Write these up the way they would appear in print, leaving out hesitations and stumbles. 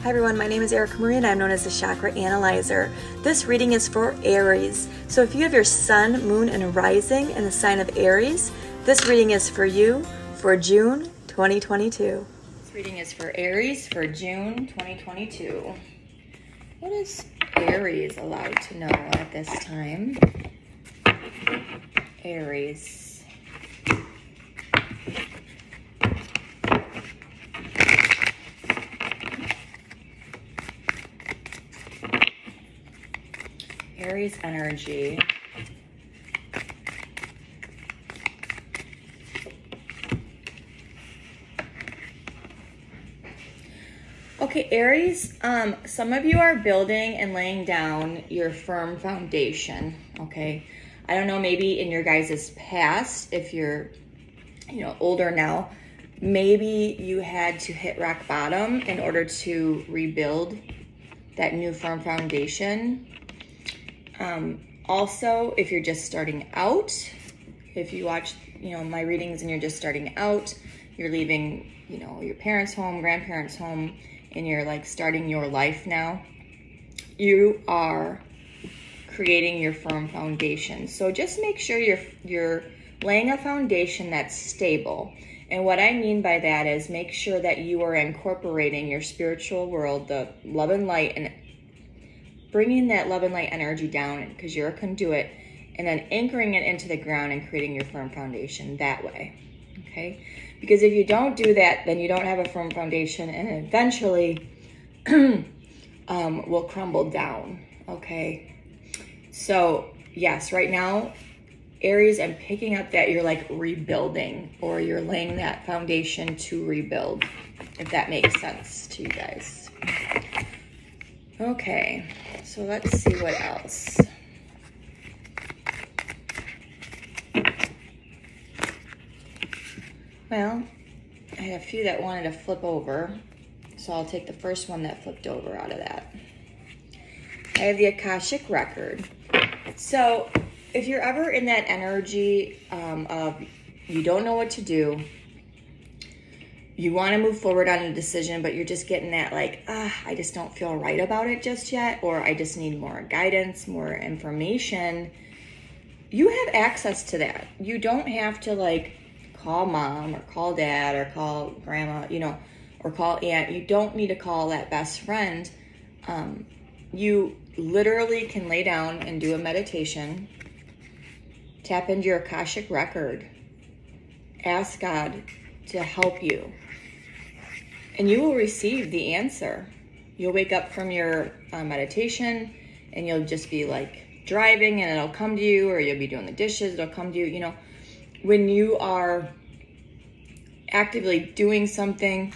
Hi everyone, my name is Erica Marie and I'm known as the Chakra Analyzer. This reading is for Aries. So if you have your sun, moon, and rising in the sign of Aries, this reading is for you for June 2022. This reading is for Aries for June 2022. What is Aries allowed to know at this time? Aries. Aries energy. Okay, Aries, some of you are building and laying down your firm foundation, okay? I don't know, maybe in your guys' past, if you're, older now, maybe you had to hit rock bottom in order to rebuild that new firm foundation. Also, if you're just starting out, if you watch, my readings and you're just starting out, you're leaving, your parents' home, grandparents' home, and you're like starting your life now, you are creating your firm foundation. So just make sure you're laying a foundation that's stable. And what I mean by that is make sure that you are incorporating your spiritual world, the love and light, and bringing that love and light energy down because you're a conduit, and then anchoring it into the ground and creating your firm foundation that way, okay? Because if you don't do that, then you don't have a firm foundation and eventually will crumble down, okay? So yes, right now, Aries, I'm picking up that you're like rebuilding, or you're laying that foundation to rebuild, if that makes sense to you guys. Okay, so let's see what else. Well, I had a few that wanted to flip over, so I'll take the first one that flipped over out of that. I have the Akashic Record. So if you're ever in that energy of you don't know what to do, you want to move forward on a decision, but you're just getting that like, I just don't feel right about it just yet, or I just need more guidance, more information, you have access to that. You don't have to like call mom or call dad or call grandma, or call aunt. You don't need to call that best friend. You literally can lay down and do a meditation, tap into your Akashic Record, ask God to help you, and you will receive the answer. You'll wake up from your meditation and you'll just be like driving and it'll come to you, or you'll be doing the dishes, it'll come to you. When you are actively doing something,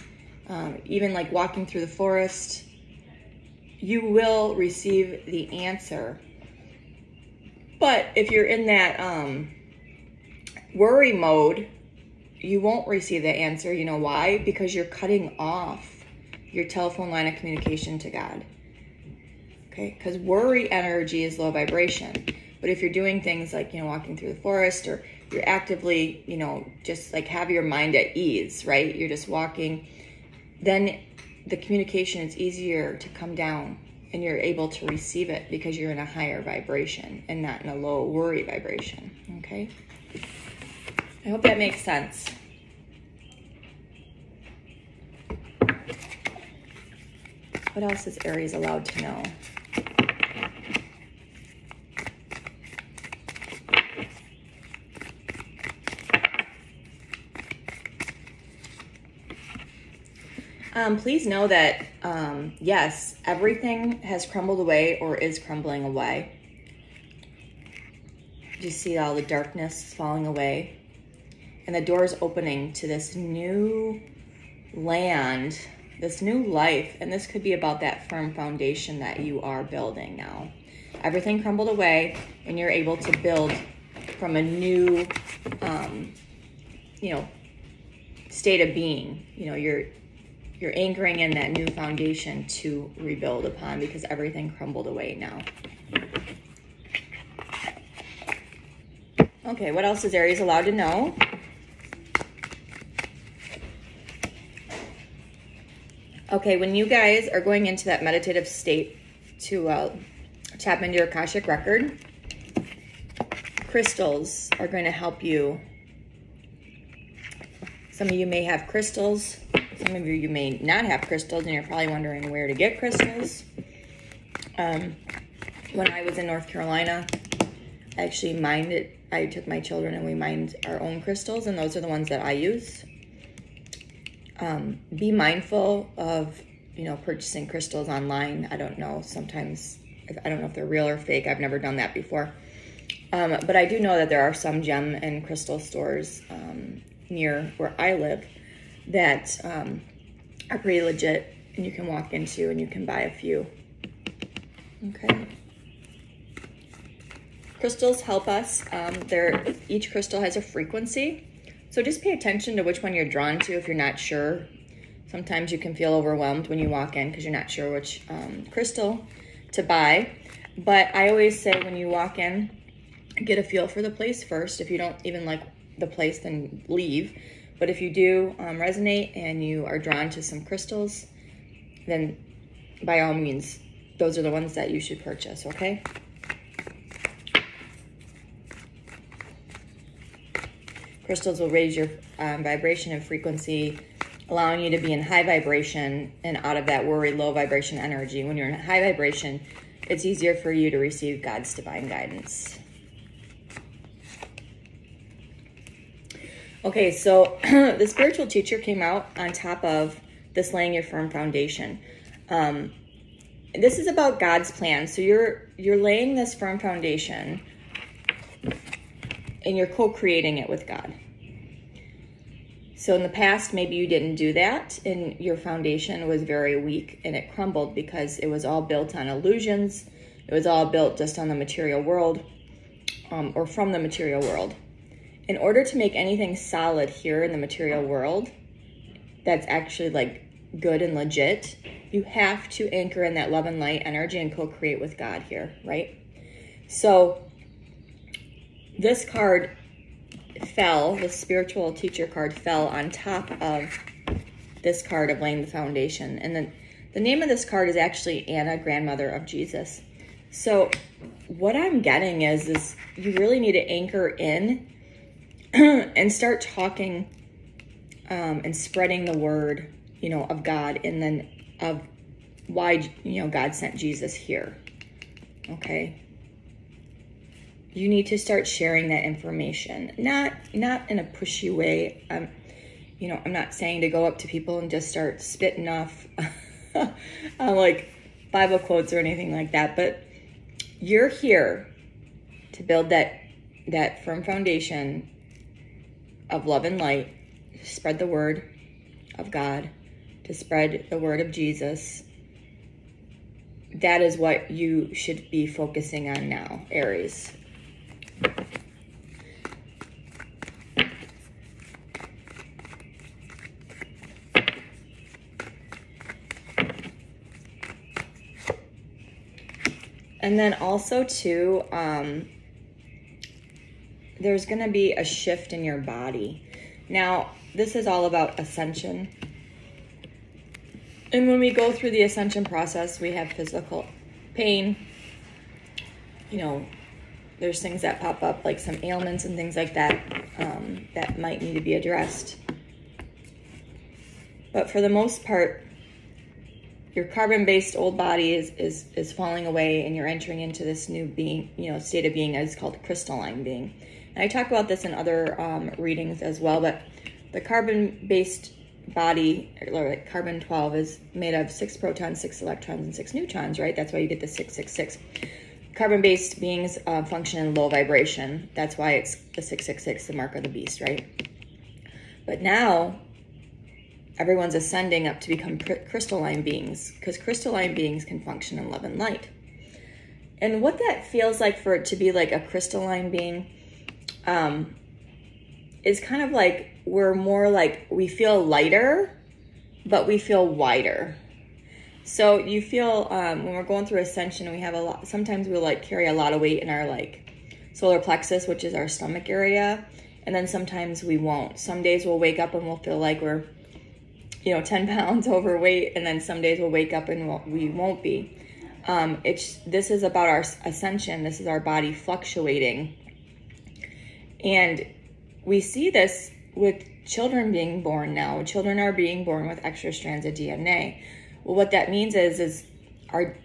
even like walking through the forest, you will receive the answer. But if you're in that worry mode, you won't receive the answer. You know why? Because you're cutting off your telephone line of communication to God. Okay? Because worry energy is low vibration. But if you're doing things like, walking through the forest, or you're actively, just like have your mind at ease, right? You're just walking, then the communication is easier to come down and you're able to receive it because you're in a higher vibration and not in a low worry vibration, okay? I hope that makes sense. What else is Aries allowed to know? Please know that, yes, everything has crumbled away or is crumbling away. Do you see all the darkness falling away? And the door's opening to this new land, this new life. And this could be about that firm foundation that you are building now. Everything crumbled away and you're able to build from a new, state of being. You're anchoring in that new foundation to rebuild upon because everything crumbled away now. Okay, what else is Aries allowed to know? Okay, when you guys are going into that meditative state to tap into your Akashic record, crystals are going to help you. Some of you may have crystals. Some of you may not have crystals, and you're probably wondering where to get crystals. When I was in North Carolina, I actually mined it. I took my children and we mined our own crystals, and those are the ones that I use. Be mindful of, purchasing crystals online. I don't know. Sometimes, I don't know if they're real or fake. I've never done that before. But I do know that there are some gem and crystal stores near where I live that are pretty legit, and you can walk into and you can buy a few. Okay. Crystals help us. Each crystal has a frequency. So just pay attention to which one you're drawn to if you're not sure. Sometimes you can feel overwhelmed when you walk in because you're not sure which crystal to buy. But I always say when you walk in, get a feel for the place first. If you don't even like the place, then leave. But if you do resonate and you are drawn to some crystals, then by all means, those are the ones that you should purchase, okay? Crystals will raise your vibration and frequency, allowing you to be in high vibration and out of that worry, low vibration energy. When you're in high vibration, it's easier for you to receive God's divine guidance. Okay, so the spiritual teacher came out on top of this laying your firm foundation. This is about God's plan. So you're laying this firm foundation and you're co-creating it with God. So in the past, maybe you didn't do that and your foundation was very weak and it crumbled because it was all built on illusions. It was all built just on the material world or from the material world. In order to make anything solid here in the material world that's actually like good and legit, you have to anchor in that love and light energy and co-create with God here, right? So this card fell, the spiritual teacher card fell on top of this card of laying the foundation. And then the name of this card is actually Anna, grandmother of Jesus. So what I'm getting is you really need to anchor in and start talking and spreading the word, of God, and then of why, God sent Jesus here. Okay. You need to start sharing that information, not in a pushy way. I'm not saying to go up to people and just start spitting off like Bible quotes or anything like that. But you're here to build that firm foundation of love and light, to spread the word of God, to spread the word of Jesus. That is what you should be focusing on now, Aries. And then also too, there's going to be a shift in your body. Now, this is all about ascension. And when we go through the ascension process, we have physical pain. There's things that pop up, like some ailments and things like that, that might need to be addressed. But for the most part, your carbon-based old body is falling away, and you're entering into this new being, state of being that is called crystalline being. And I talk about this in other readings as well, but the carbon-based body, like carbon-12, is made of 6 protons, 6 electrons, and 6 neutrons, right? That's why you get the 666. Carbon-based beings function in low vibration. That's why it's the 666, the mark of the beast, right? But now, everyone's ascending up to become crystalline beings, because crystalline beings can function in love and light. And what that feels like for it to be like a crystalline being is kind of like we're more like, we feel lighter, but we feel wider. So you feel when we're going through ascension, we have a lot, sometimes we'll like carry a lot of weight in our like solar plexus, which is our stomach area. And then sometimes we won't. Some days we'll wake up and we'll feel like we're 10 pounds overweight, and then some days we'll wake up and we won't be. This is about our ascension. This is our body fluctuating. And we see this with children being born now. Children are being born with extra strands of DNA. Well, what that means is our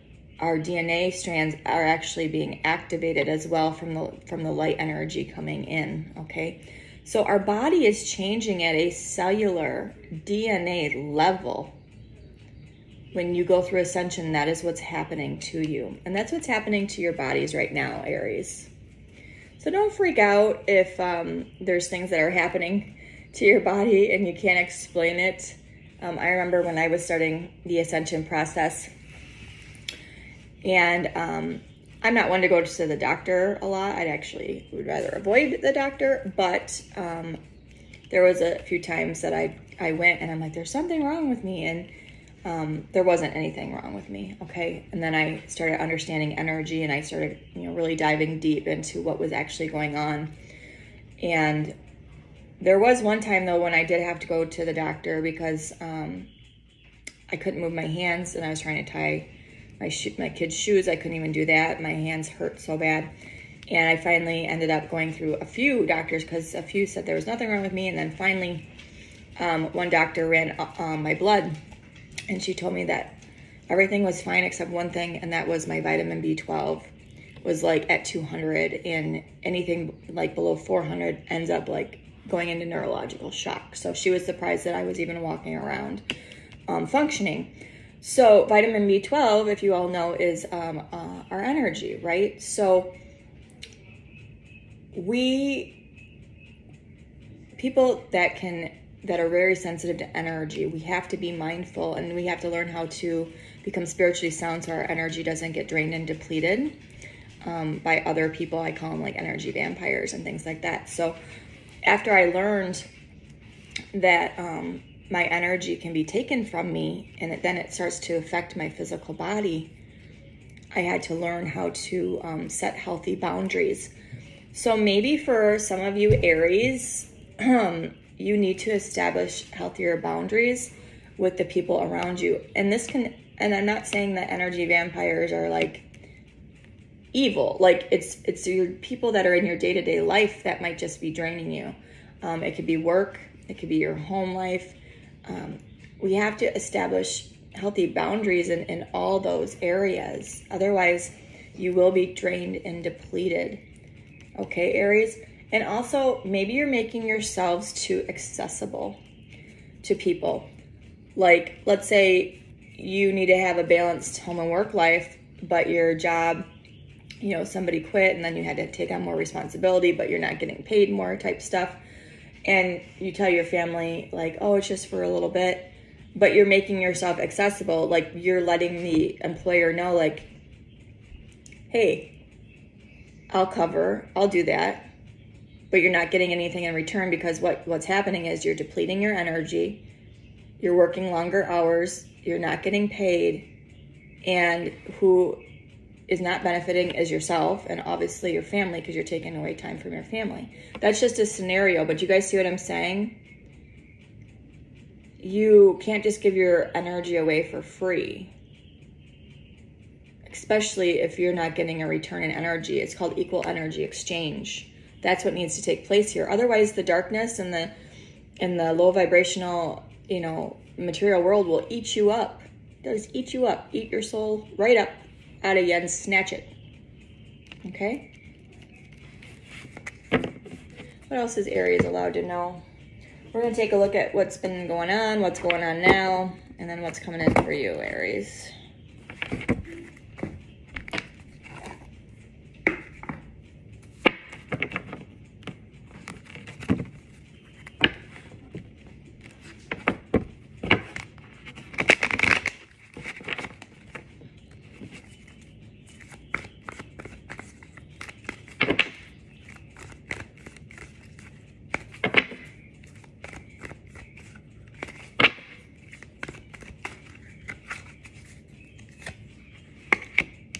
DNA strands are actually being activated as well from the light energy coming in, okay? So our body is changing at a cellular DNA level. When you go through ascension, that is what's happening to you. And that's what's happening to your bodies right now, Aries. So don't freak out if there's things that are happening to your body and you can't explain it. I remember when I was starting the ascension process, and I'm not one to go to the doctor a lot. Would rather avoid the doctor, but there was a few times that I went and I'm like, there's something wrong with me, and there wasn't anything wrong with me, okay? And then I started understanding energy, and I started really diving deep into what was actually going on. And there was one time though when I did have to go to the doctor because I couldn't move my hands, and I was trying to tie my kids' shoes. I couldn't even do that. My hands hurt so bad. And I finally ended up going through a few doctors because a few said there was nothing wrong with me. And then finally, one doctor ran my blood, and she told me that everything was fine except one thing, and that was my vitamin B12 was like at 200, and anything like below 400 ends up like going into neurological shock. So she was surprised that I was even walking around functioning. So vitamin B12, if you all know, is our energy, right? So people that are very sensitive to energy, we have to be mindful, and we have to learn how to become spiritually sound so our energy doesn't get drained and depleted by other people. I call them like energy vampires and things like that. So after I learned that my energy can be taken from me, and then it starts to affect my physical body, I had to learn how to set healthy boundaries. So maybe for some of you Aries, you need to establish healthier boundaries with the people around you. And and I'm not saying that energy vampires are like evil. Like it's your people that are in your day-to-day life that might just be draining you. It could be work, it could be your home life. We have to establish healthy boundaries in all those areas. Otherwise, you will be drained and depleted. Okay, Aries? And also, maybe you're making yourselves too accessible to people. Like, let's say you need to have a balanced home and work life, but your job, somebody quit and then you had to take on more responsibility, but you're not getting paid more type stuff. And you tell your family, like, oh, it's just for a little bit, but you're making yourself accessible. Like, you're letting the employer know, like, hey, I'll do that. But you're not getting anything in return, because what's happening is you're depleting your energy, you're working longer hours, you're not getting paid, and who is not benefiting is yourself and obviously your family, because you're taking away time from your family. That's just a scenario, but you guys see what I'm saying? You can't just give your energy away for free, especially if you're not getting a return in energy. It's called equal energy exchange. That's what needs to take place here. Otherwise, the darkness and the low vibrational, material world will eat you up. It'll just eat you up, eat your soul right up out of you and snatch it. Okay? What else is Aries allowed to know? We're going to take a look at what's been going on, what's going on now, and then what's coming in for you, Aries.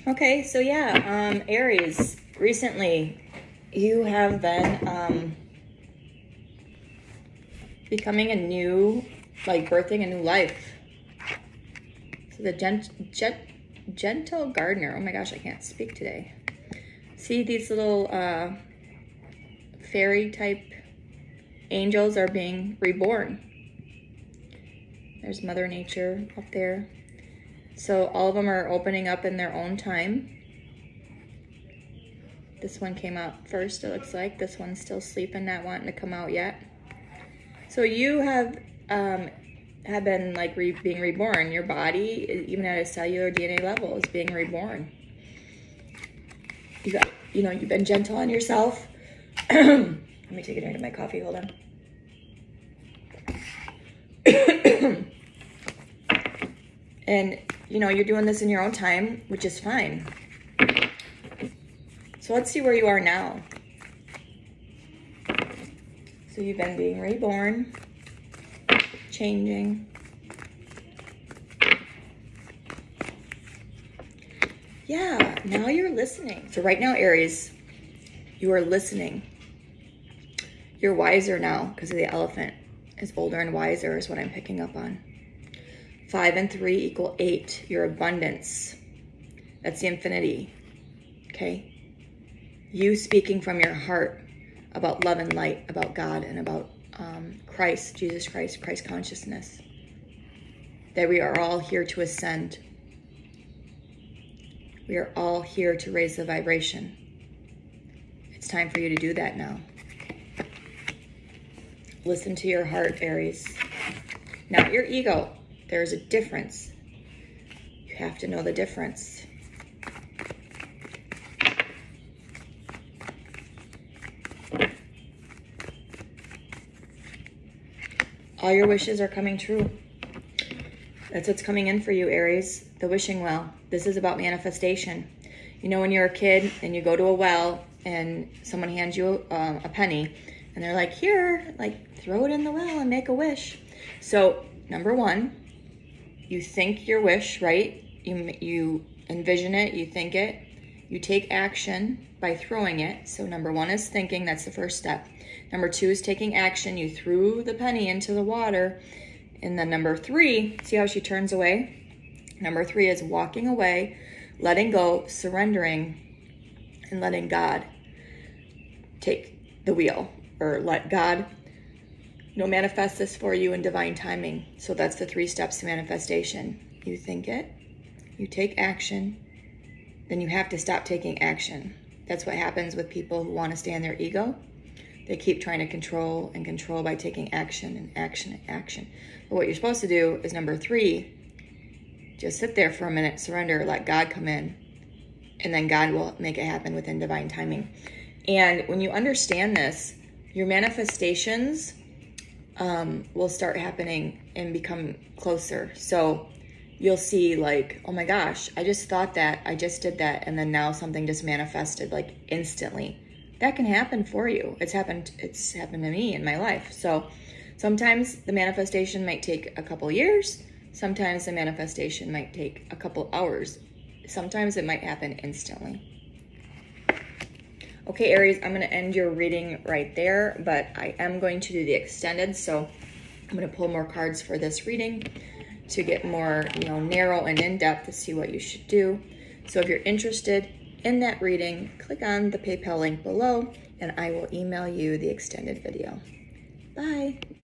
Okay, so yeah, Aries, recently you have been becoming a new like birthing a new life. So the gentle gardener. Oh my gosh, I can't speak today. See these little fairy type angels are being reborn. There's Mother Nature up there. So all of them are opening up in their own time. This one came out first, it looks like. This one's still sleeping, not wanting to come out yet. So you have been like being reborn. Your body, even at a cellular DNA level, is being reborn. You've been gentle on yourself. Let me take a drink of my coffee, hold on. And you're doing this in your own time, which is fine. So let's see where you are now. So you've been being reborn, changing. Yeah, now you're listening. So right now, Aries, you are listening. You're wiser now because of the elephant. Is older and wiser is what I'm picking up on. 5 and 3 equal 8, your abundance. That's the infinity, okay? You speaking from your heart about love and light, about God, and about Christ, Jesus Christ, Christ consciousness. That we are all here to ascend. We are all here to raise the vibration. It's time for you to do that now. Listen to your heart, Aries. Not your ego. There's a difference. You have to know the difference. All your wishes are coming true. That's what's coming in for you, Aries. The wishing well. This is about manifestation. When you're a kid and you go to a well and someone hands you a penny and they're like, here, like throw it in the well and make a wish. So number one, you think your wish, right? You envision it, you think it, you take action by throwing it. So number one is thinking, that's the first step. Number two is taking action. You threw the penny into the water. And then number three, see how she turns away? Number three is walking away, letting go, surrendering, and letting God take the wheel, or let God manifest this for you in divine timing. So that's the 3 steps to manifestation. You think it, you take action, then you have to stop taking action. That's what happens with people who want to stay in their ego. They keep trying to control and control by taking action and action and action. But what you're supposed to do is number 3, just sit there for a minute, surrender, let God come in, and then God will make it happen within divine timing. And when you understand this, your manifestations will start happening and become closer. So you'll see like, oh my gosh, I just thought that, I just did that, and then now something just manifested like instantly. That can happen for you. It's happened to me in my life. So sometimes the manifestation might take a couple years. Sometimes the manifestation might take a couple hours. Sometimes it might happen instantly. Okay, Aries, I'm going to end your reading right there, but I am going to do the extended. So I'm going to pull more cards for this reading to get more, narrow and in-depth to see what you should do. So if you're interested in that reading, click on the PayPal link below and I will email you the extended video. Bye.